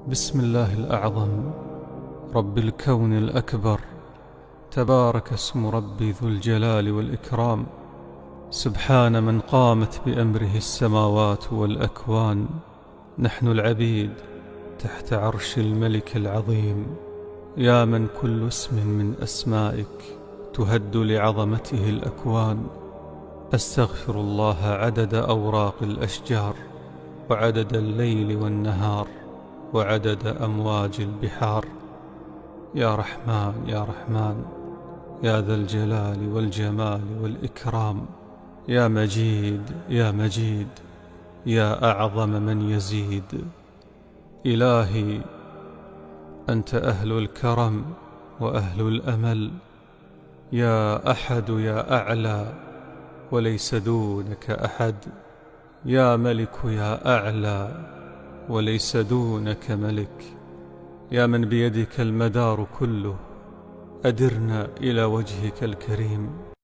بسم الله الأعظم رب الكون الأكبر، تبارك اسم ربي ذو الجلال والإكرام. سبحان من قامت بأمره السماوات والأكوان. نحن العبيد تحت عرش الملك العظيم، يا من كل اسم من أسمائك تهد لعظمته الأكوان. أستغفر الله عدد أوراق الأشجار، وعدد الليل والنهار، وعدد أمواج البحار. يا رحمن يا رحمن، يا ذا الجلال والجمال والإكرام. يا مجيد يا مجيد، يا أعظم من يزيد. إلهي أنت أهل الكرم وأهل الأمل، يا أحد يا أعلى وليس دونك أحد. يا ملك يا أعلى وليس دونك ملك. يا من بيدك المدار كله، أدرنا إلى وجهك الكريم.